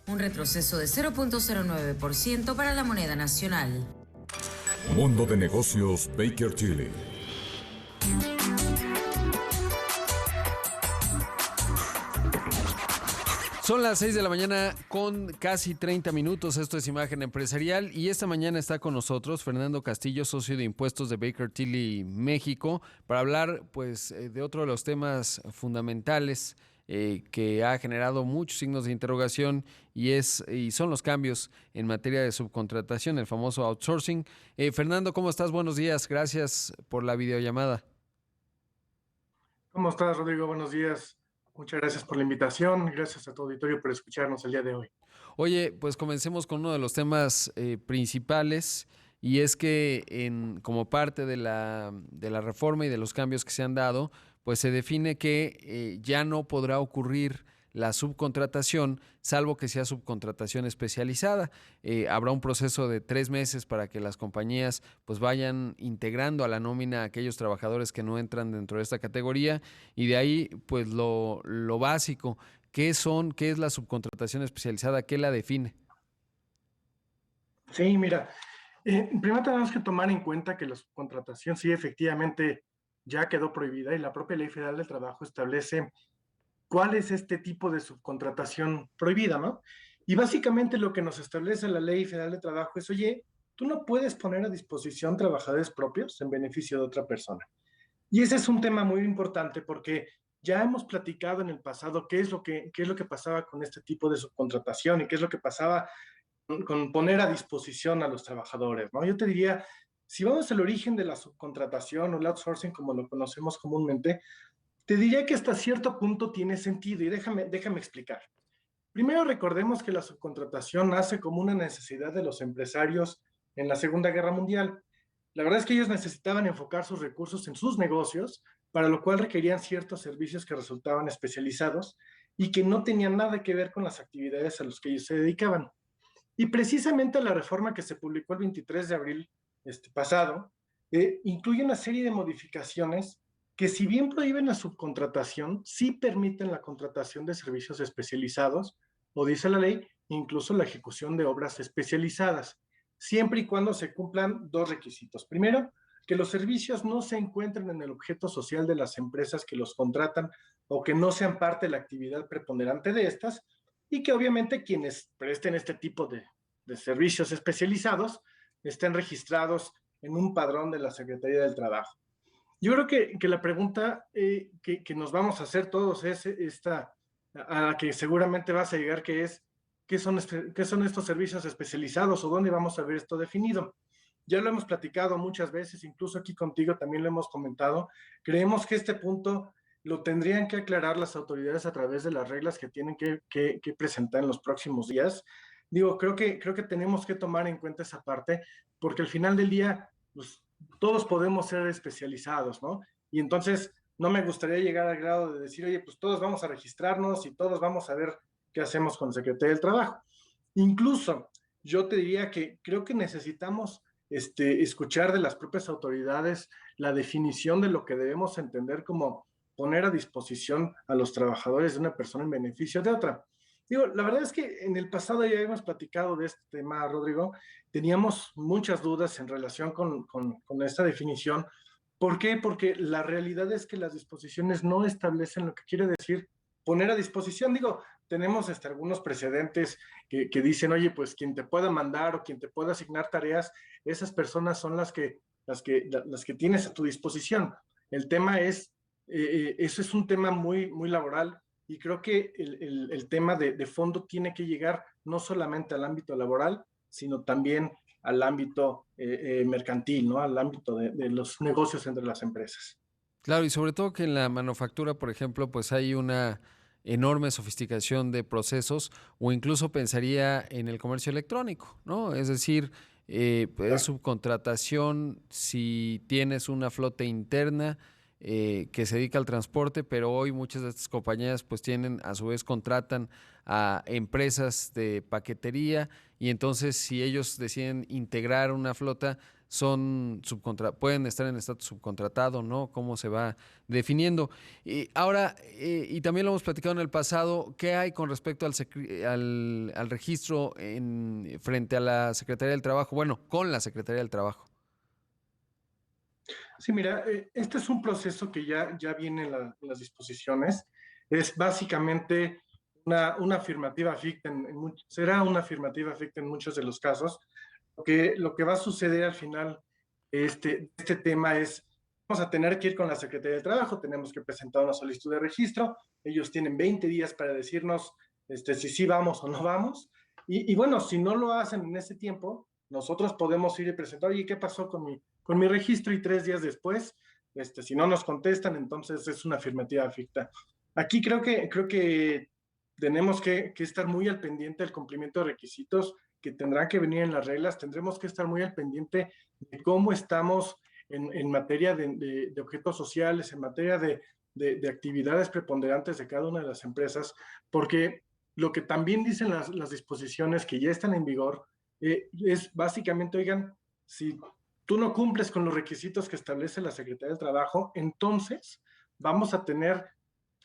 un retroceso de 0.09% para la moneda nacional. Mundo de Negocios Baker Tilly. Son las 6 de la mañana con casi 30 minutos. Esto es Imagen Empresarial y esta mañana está con nosotros Fernando Castillo, socio de impuestos de Baker Tilly México, para hablar pues de otro de los temas fundamentales que ha generado muchos signos de interrogación y son los cambios en materia de subcontratación, el famoso outsourcing. Fernando, ¿cómo estás? Buenos días. Gracias por la videollamada. ¿Cómo estás, Rodrigo? Buenos días. Muchas gracias por la invitación. Gracias a tu auditorio por escucharnos el día de hoy. Oye, pues comencemos con uno de los temas principales y es que como parte de la reforma y de los cambios que se han dado, pues se define que ya no podrá ocurrir la subcontratación, salvo que sea subcontratación especializada. Habrá un proceso de 3 meses para que las compañías pues vayan integrando a la nómina a aquellos trabajadores que no entran dentro de esta categoría y de ahí pues lo básico, ¿qué es la subcontratación especializada? ¿Qué la define? Sí, mira, primero tenemos que tomar en cuenta que la subcontratación sí efectivamente ya quedó prohibida y la propia Ley Federal del Trabajo establece cuál es este tipo de subcontratación prohibida, ¿no? Y básicamente lo que nos establece la Ley Federal de Trabajo es, oye, tú no puedes poner a disposición trabajadores propios en beneficio de otra persona. Y ese es un tema muy importante porque ya hemos platicado en el pasado qué es lo que pasaba con este tipo de subcontratación y qué es lo que pasaba con poner a disposición a los trabajadores, ¿no? Yo te diría, si vamos al origen de la subcontratación o el outsourcing como lo conocemos comúnmente, te diría que hasta cierto punto tiene sentido y déjame explicar. Primero recordemos que la subcontratación nace como una necesidad de los empresarios en la Segunda Guerra Mundial. La verdad es que ellos necesitaban enfocar sus recursos en sus negocios, para lo cual requerían ciertos servicios que resultaban especializados y que no tenían nada que ver con las actividades a las que ellos se dedicaban. Y precisamente la reforma que se publicó el 23 de abril pasado incluye una serie de modificaciones que si bien prohíben la subcontratación, sí permiten la contratación de servicios especializados, o dice la ley, incluso la ejecución de obras especializadas, siempre y cuando se cumplan 2 requisitos. Primero, que los servicios no se encuentren en el objeto social de las empresas que los contratan o que no sean parte de la actividad preponderante de estas, y que obviamente quienes presten este tipo de servicios especializados estén registrados en un padrón de la Secretaría del Trabajo. Yo creo que la pregunta que nos vamos a hacer todos es esta, a la que seguramente vas a llegar, que es, ¿qué son estos servicios especializados o dónde vamos a ver esto definido? Ya lo hemos platicado muchas veces, incluso aquí contigo también lo hemos comentado. Creemos que este punto lo tendrían que aclarar las autoridades a través de las reglas que tienen que presentar en los próximos días. Digo, creo que tenemos que tomar en cuenta esa parte, porque al final del día, pues, todos podemos ser especializados, ¿no? Y entonces no me gustaría llegar al grado de decir, oye, pues todos vamos a registrarnos y todos vamos a ver qué hacemos con Secretaría del Trabajo. Incluso yo te diría que creo que necesitamos escuchar de las propias autoridades la definición de lo que debemos entender como poner a disposición a los trabajadores de una persona en beneficio de otra. Digo, la verdad es que en el pasado ya hemos platicado de este tema, Rodrigo. Teníamos muchas dudas en relación con esta definición. ¿Por qué? Porque la realidad es que las disposiciones no establecen lo que quiere decir poner a disposición. Digo, tenemos algunos precedentes que dicen, oye, pues quien te pueda mandar o quien te pueda asignar tareas, esas personas son las que tienes a tu disposición. El tema es, eso es un tema muy laboral y creo que el tema de fondo tiene que llegar no solamente al ámbito laboral, sino también al ámbito mercantil, ¿no? Al ámbito de los negocios entre las empresas. Claro, y sobre todo que en la manufactura, por ejemplo, pues hay una enorme sofisticación de procesos o incluso pensaría en el comercio electrónico, ¿no? Es decir, pues, es Claro. subcontratación si tienes una flota interna que se dedica al transporte, pero hoy muchas de estas compañías pues tienen, a su vez contratan a empresas de paquetería y entonces si ellos deciden integrar una flota, pueden estar en estatus subcontratado, ¿no? ¿Cómo se va definiendo? Y ahora, y también lo hemos platicado en el pasado, ¿qué hay con respecto al registro frente a la Secretaría del Trabajo? Bueno, con la Secretaría del Trabajo. Sí, mira, este es un proceso que ya viene en las disposiciones. Es básicamente una afirmativa ficta, será una afirmativa ficta en muchos de los casos. Lo que va a suceder al final este tema es, vamos a tener que ir con la Secretaría del Trabajo, tenemos que presentar una solicitud de registro, ellos tienen 20 días para decirnos si sí vamos o no vamos, y bueno, si no lo hacen en ese tiempo, nosotros podemos ir y presentar, oye, ¿qué pasó con mi registro? Y 3 días después, si no nos contestan, entonces es una afirmativa ficta. Aquí creo que tenemos que estar muy al pendiente del cumplimiento de requisitos que tendrán que venir en las reglas, tendremos que estar muy al pendiente de cómo estamos en materia de objetos sociales, en materia de actividades preponderantes de cada una de las empresas, porque lo que también dicen las disposiciones que ya están en vigor es básicamente, oigan, si tú no cumples con los requisitos que establece la Secretaría del Trabajo, entonces vamos a tener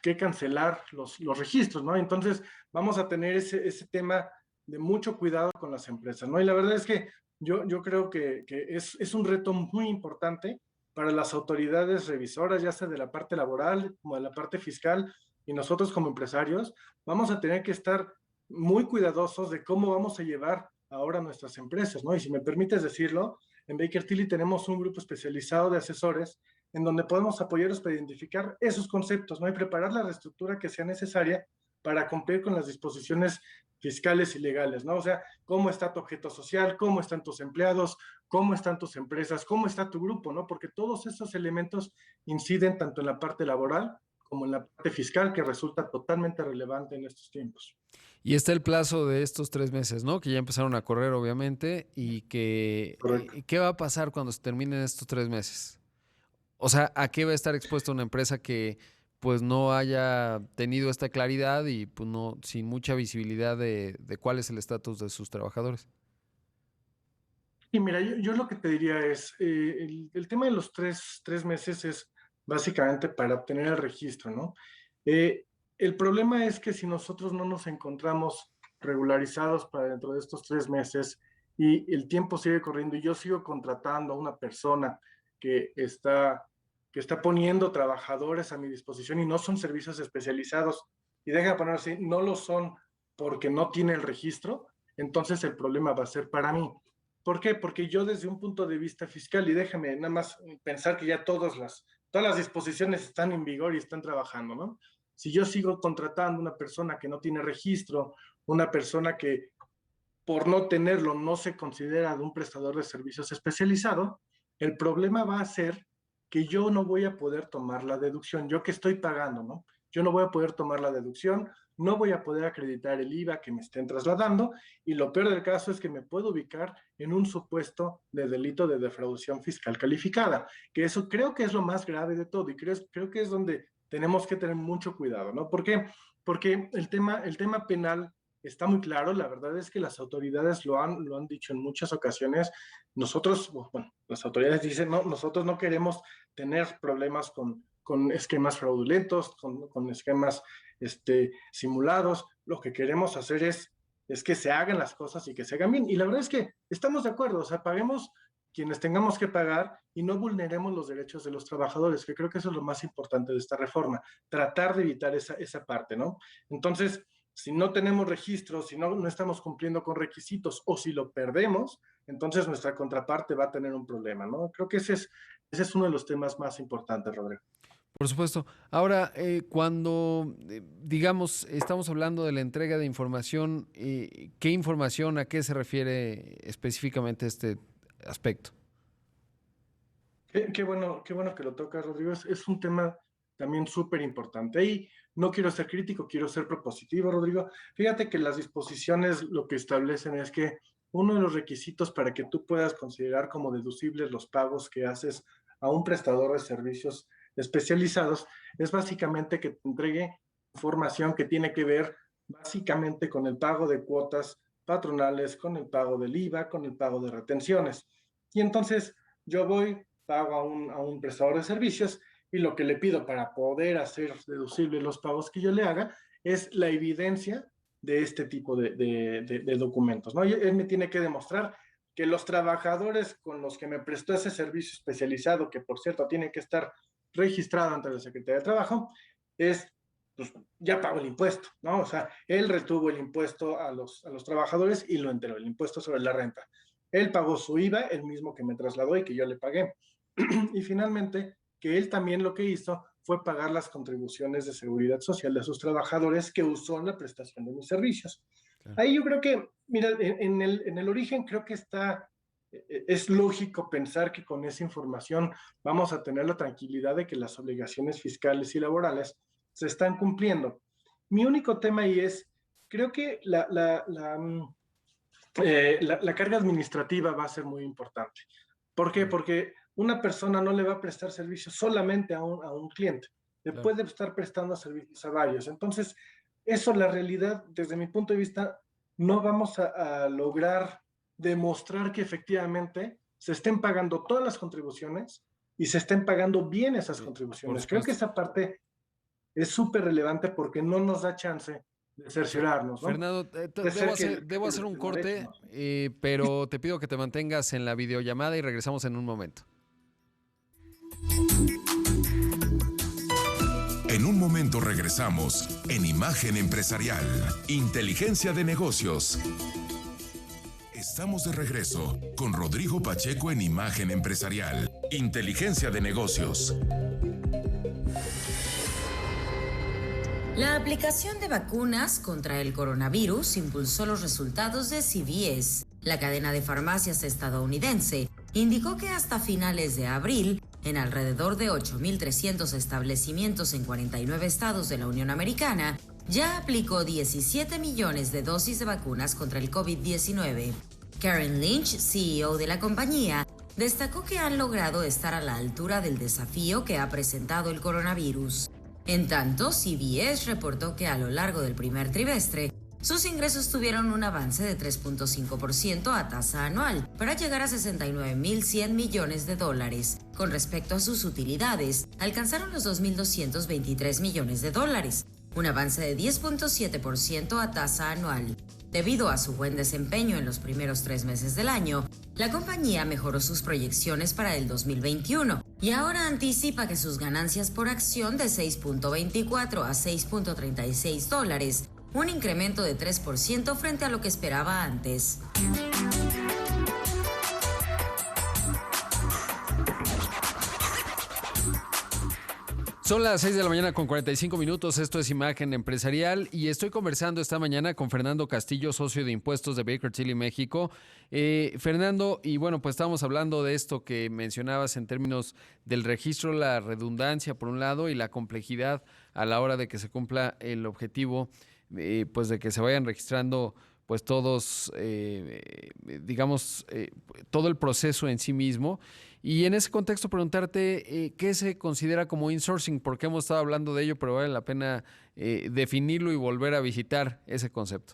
que cancelar los registros, ¿no? Entonces vamos a tener ese tema de mucho cuidado con las empresas, ¿no? Y la verdad es que yo creo que es un reto muy importante para las autoridades revisoras, ya sea de la parte laboral como de la parte fiscal, y nosotros como empresarios vamos a tener que estar muy cuidadosos de cómo vamos a llevar ahora nuestras empresas, ¿no? Y si me permites decirlo, en Baker Tilly tenemos un grupo especializado de asesores en donde podemos apoyarlos para identificar esos conceptos, ¿no? Y preparar la reestructura que sea necesaria para cumplir con las disposiciones fiscales y legales, ¿no? O sea, cómo está tu objeto social, cómo están tus empleados, cómo están tus empresas, cómo está tu grupo, ¿no? Porque todos esos elementos inciden tanto en la parte laboral como en la parte fiscal, que resulta totalmente relevante en estos tiempos. Y está el plazo de estos 3 meses, ¿no? Que ya empezaron a correr, obviamente, y que Correcto. ¿qué va a pasar cuando se terminen estos 3 meses? O sea, ¿a qué va a estar expuesta una empresa que pues no haya tenido esta claridad y pues no, sin mucha visibilidad de cuál es el estatus de sus trabajadores? Y mira, yo lo que te diría es, el tema de los tres meses es básicamente para obtener el registro, ¿no? Eh, el problema es que si nosotros no nos encontramos regularizados para dentro de estos 3 meses y el tiempo sigue corriendo y yo sigo contratando a una persona que está, que está poniendo trabajadores a mi disposición y no son servicios especializados, y deja de poner así, no lo son porque no tiene el registro, entonces el problema va a ser para mí. ¿Por qué? Porque yo desde un punto de vista fiscal, y déjame nada más pensar que ya todas las disposiciones están en vigor y están trabajando, ¿no? Si yo sigo contratando una persona que no tiene registro, una persona que por no tenerlo no se considera de un prestador de servicios especializado, el problema va a ser que yo no voy a poder tomar la deducción, yo que estoy pagando, ¿no? Yo no voy a poder tomar la deducción, no voy a poder acreditar el IVA que me estén trasladando, y lo peor del caso es que me puedo ubicar en un supuesto de delito de defraudación fiscal calificada, que eso creo que es lo más grave de todo, y creo que es donde tenemos que tener mucho cuidado, ¿no? ¿Por qué? Porque el tema penal está muy claro, la verdad es que las autoridades lo han dicho en muchas ocasiones. Nosotros, bueno, las autoridades dicen, no, nosotros no queremos tener problemas con esquemas fraudulentos, con esquemas simulados. Lo que queremos hacer es que se hagan las cosas y que se hagan bien. Y la verdad es que estamos de acuerdo, o sea, paguemos quienes tengamos que pagar y no vulneremos los derechos de los trabajadores, que creo que eso es lo más importante de esta reforma, tratar de evitar esa parte, ¿no? Entonces, si no tenemos registro, si no estamos cumpliendo con requisitos o si lo perdemos, entonces nuestra contraparte va a tener un problema, ¿no? Creo que ese es uno de los temas más importantes, Rodrigo. Por supuesto. Ahora, cuando, digamos, estamos hablando de la entrega de información, ¿qué información, a qué se refiere específicamente este aspecto? Qué bueno que lo tocas, Rodrigo. Es un tema también súper importante. Y no quiero ser crítico, quiero ser propositivo, Rodrigo. Fíjate que las disposiciones lo que establecen es que uno de los requisitos para que tú puedas considerar como deducibles los pagos que haces a un prestador de servicios especializados, es básicamente que te entregue información que tiene que ver básicamente con el pago de cuotas patronales, con el pago del IVA, con el pago de retenciones. Y entonces yo voy, pago a un prestador de servicios y lo que le pido para poder hacer deducibles los pagos que yo le haga es la evidencia de este tipo de documentos, ¿no? Y él me tiene que demostrar que los trabajadores con los que me prestó ese servicio especializado, que por cierto tiene que estar registrado ante la Secretaría de Trabajo, es, pues ya pagó el impuesto, ¿no? O sea, él retuvo el impuesto a los trabajadores y lo enteró, el impuesto sobre la renta. Él pagó su IVA, el mismo que me trasladó y que yo le pagué. Y finalmente, que él también lo que hizo fue pagar las contribuciones de seguridad social de sus trabajadores que usó en la prestación de mis servicios. Claro. Ahí yo creo que, mira, en el origen creo que es lógico pensar que con esa información vamos a tener la tranquilidad de que las obligaciones fiscales y laborales se están cumpliendo. Mi único tema ahí es, creo que la carga administrativa va a ser muy importante. ¿Por qué? Porque una persona no le va a prestar servicios solamente a un cliente, le claro. Puede estar prestando servicios a varios. Entonces, eso, la realidad, desde mi punto de vista, no vamos a lograr demostrar que efectivamente se estén pagando todas las contribuciones y se estén pagando bien esas contribuciones. Creo que esa parte es súper relevante porque no nos da chance de cerciorarnos, ¿no? Fernando, debo hacer un corte, pero te pido que te mantengas en la videollamada y regresamos en un momento. En un momento regresamos en Imagen Empresarial, Inteligencia de Negocios. Estamos de regreso con Rodrigo Pacheco en Imagen Empresarial, Inteligencia de Negocios. La aplicación de vacunas contra el coronavirus impulsó los resultados de CVS. La cadena de farmacias estadounidense indicó que hasta finales de abril, en alrededor de 8.300 establecimientos en 49 estados de la Unión Americana, ya aplicó 17 millones de dosis de vacunas contra el COVID-19. Karen Lynch, CEO de la compañía, destacó que han logrado estar a la altura del desafío que ha presentado el coronavirus. En tanto, CVS reportó que a lo largo del primer trimestre, sus ingresos tuvieron un avance de 3.5% a tasa anual, para llegar a $69.100 millones. Con respecto a sus utilidades, alcanzaron los $2.223 millones, un avance de 10.7% a tasa anual. Debido a su buen desempeño en los primeros 3 meses del año, la compañía mejoró sus proyecciones para el 2021 y ahora anticipa que sus ganancias por acción de $6.24 a $6.36, un incremento de 3% frente a lo que esperaba antes. Son las 6 de la mañana con 45 minutos, esto es Imagen Empresarial y estoy conversando esta mañana con Fernando Castillo, socio de impuestos de Baker Tilly México. Fernando, y bueno, pues estábamos hablando de esto que mencionabas en términos del registro, la redundancia por un lado y la complejidad a la hora de que se cumpla el objetivo, pues de que se vayan registrando pues todos, todo el proceso en sí mismo. Y en ese contexto preguntarte qué se considera como insourcing, porque hemos estado hablando de ello, pero vale la pena definirlo y volver a visitar ese concepto.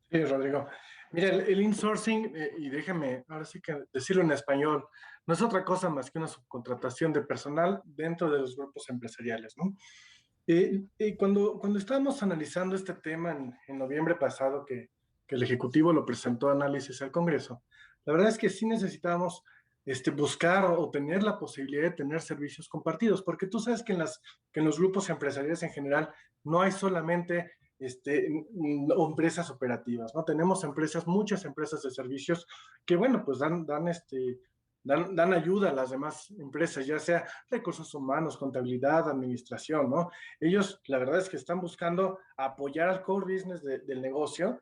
Sí, Rodrigo. Mira, el insourcing, y déjame ahora sí que decirlo en español, no es otra cosa más que una subcontratación de personal dentro de los grupos empresariales, ¿no? Cuando estábamos analizando este tema en noviembre pasado, que el Ejecutivo lo presentó a análisis al Congreso, la verdad es que sí necesitábamos buscar o tener la posibilidad de tener servicios compartidos, porque tú sabes que en los grupos empresariales en general no hay solamente empresas operativas, ¿no? Tenemos muchas empresas de servicios que, bueno, pues dan ayuda a las demás empresas, ya sea recursos humanos, contabilidad, administración, ¿no? Ellos, la verdad es que están buscando apoyar al core business del negocio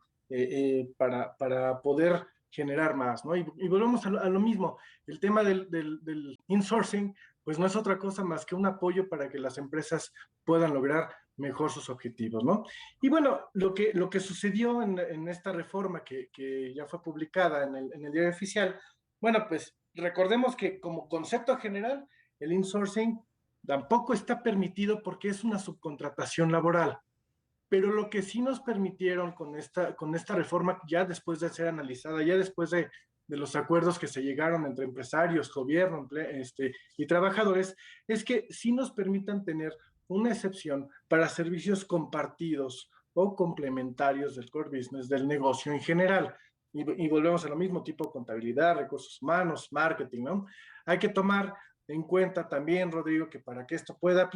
para poder generar más, ¿no? Y volvemos a lo mismo. El tema del insourcing, pues no es otra cosa más que un apoyo para que las empresas puedan lograr mejor sus objetivos, ¿no? Y bueno, lo que sucedió en esta reforma que ya fue publicada en el diario oficial, bueno, pues recordemos que como concepto general, el insourcing tampoco está permitido porque es una subcontratación laboral. Pero lo que sí nos permitieron con esta reforma, ya después de ser analizada, ya después de los acuerdos que se llegaron entre empresarios, gobierno y trabajadores, es que sí nos permitan tener una excepción para servicios compartidos o complementarios del core business, del negocio en general. Y volvemos a lo mismo, tipo contabilidad, recursos humanos, marketing, ¿no? Hay que tomar en cuenta también, Rodrigo, que para que esto pueda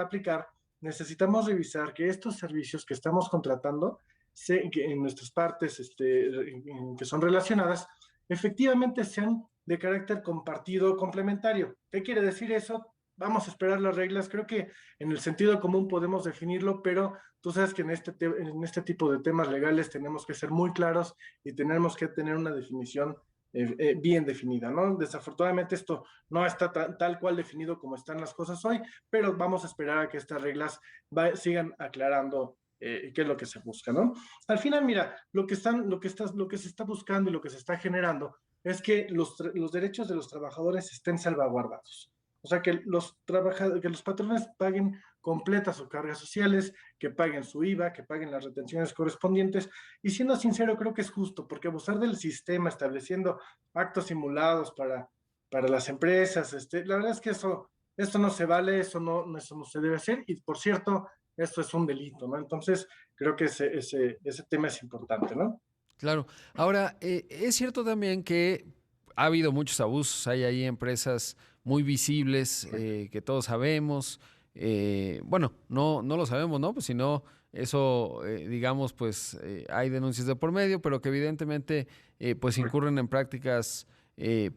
aplicar, necesitamos revisar que estos servicios que estamos contratando, que en nuestras partes que son relacionadas, efectivamente sean de carácter compartido o complementario. ¿Qué quiere decir eso? Vamos a esperar las reglas. Creo que en el sentido común podemos definirlo, pero tú sabes que en este tipo de temas legales tenemos que ser muy claros y tenemos que tener una definición bien definida, ¿no? Desafortunadamente esto no está tal cual definido como están las cosas hoy, pero vamos a esperar a que estas reglas sigan aclarando qué es lo que se busca, ¿no? Al final, mira, lo que se está buscando y lo que se está generando es que los derechos de los trabajadores estén salvaguardados. O sea, que los patrones paguen completas sus cargas sociales, que paguen su IVA, que paguen las retenciones correspondientes. Y siendo sincero, creo que es justo, porque abusar del sistema estableciendo actos simulados para las empresas, la verdad es que esto no se vale, eso no se debe hacer. Y por cierto, esto es un delito, ¿no? Entonces, creo que ese tema es importante, ¿no? Claro. Ahora, es cierto también que ha habido muchos abusos. Hay ahí empresas muy visibles que todos sabemos. Bueno, no lo sabemos, ¿no? Pues si no, eso, digamos, pues hay denuncias de por medio, pero que evidentemente pues incurren en prácticas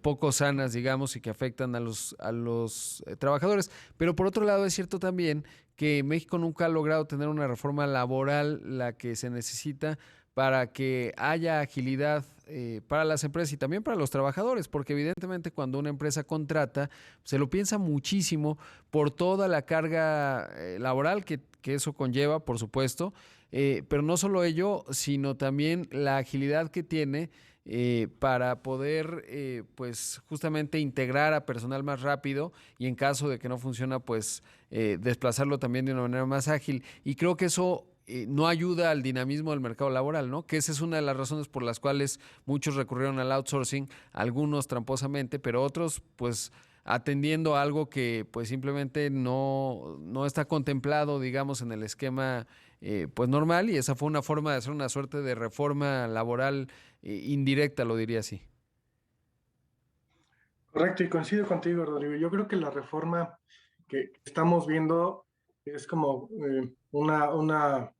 poco sanas, digamos, y que afectan a los trabajadores. Pero por otro lado, es cierto también que México nunca ha logrado tener una reforma laboral la que se necesita para que haya agilidad para las empresas y también para los trabajadores, porque evidentemente cuando una empresa contrata, se lo piensa muchísimo por toda la carga laboral que eso conlleva, por supuesto, pero no solo ello, sino también la agilidad que tiene para poder, pues, justamente integrar a personal más rápido y en caso de que no funciona, pues, desplazarlo también de una manera más ágil. Y creo que eso no ayuda al dinamismo del mercado laboral, ¿no? Que esa es una de las razones por las cuales muchos recurrieron al outsourcing, algunos tramposamente, pero otros, pues, atendiendo a algo que, pues, simplemente no está contemplado, digamos, en el esquema, pues, normal, y esa fue una forma de hacer una suerte de reforma laboral indirecta, lo diría así. Correcto, y coincido contigo, Rodrigo. Yo creo que la reforma que estamos viendo es como una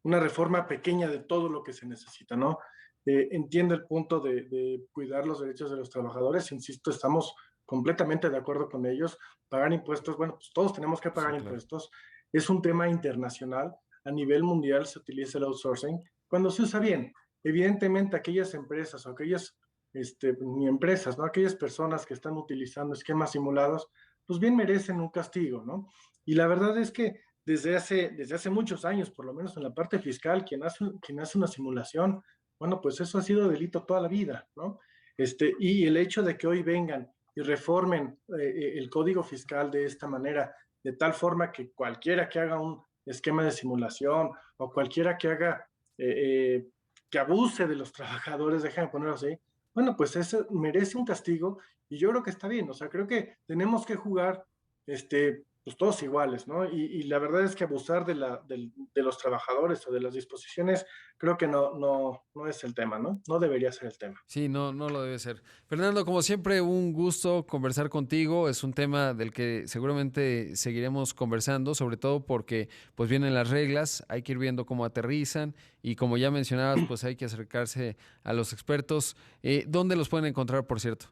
reforma pequeña de todo lo que se necesita, ¿no? Entiendo el punto de cuidar los derechos de los trabajadores, insisto, estamos completamente de acuerdo con ellos. Pagar impuestos, bueno, pues todos tenemos que pagar Sí, claro. impuestos. Es un tema internacional. A nivel mundial se utiliza el outsourcing cuando se usa bien. Evidentemente, aquellas empresas o aquellas ni empresas, ¿no? Aquellas personas que están utilizando esquemas simulados, pues bien merecen un castigo, ¿no? Y la verdad es que desde hace muchos años, por lo menos en la parte fiscal, quien hace una simulación, bueno, pues eso ha sido delito toda la vida, ¿no? Y el hecho de que hoy vengan y reformen el código fiscal de esta manera, de tal forma que cualquiera que haga un esquema de simulación o cualquiera que haga, que abuse de los trabajadores, déjame ponerlo así, bueno, pues eso merece un castigo y yo creo que está bien, o sea, creo que tenemos que jugar, pues todos iguales, ¿no? Y la verdad es que abusar de los trabajadores o de las disposiciones, creo que no es el tema, ¿no? No debería ser el tema. Sí, no lo debe ser. Fernando, como siempre, un gusto conversar contigo. Es un tema del que seguramente seguiremos conversando, sobre todo porque pues vienen las reglas, hay que ir viendo cómo aterrizan y como ya mencionabas, pues hay que acercarse a los expertos. ¿Dónde los pueden encontrar, por cierto?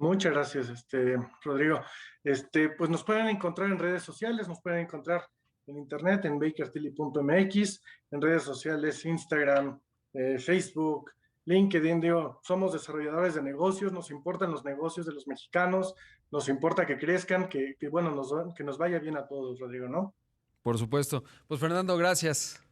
Muchas gracias, Rodrigo. Pues nos pueden encontrar en redes sociales, nos pueden encontrar en internet, en bakertilly.mx, en redes sociales, Instagram, Facebook, LinkedIn. Digo, somos desarrolladores de negocios, nos importan los negocios de los mexicanos, nos importa que crezcan, bueno, que nos vaya bien a todos, Rodrigo, ¿no? Por supuesto. Pues Fernando, gracias.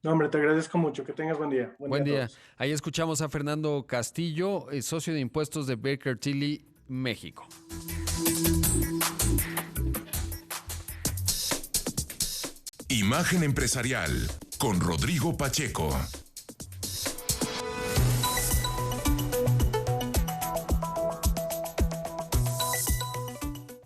No, hombre, te agradezco mucho, que tengas buen día. Buen día Buen a día. todos. Ahí escuchamos a Fernando Castillo, socio de impuestos de Baker Tilly. México. Imagen Empresarial con Rodrigo Pacheco.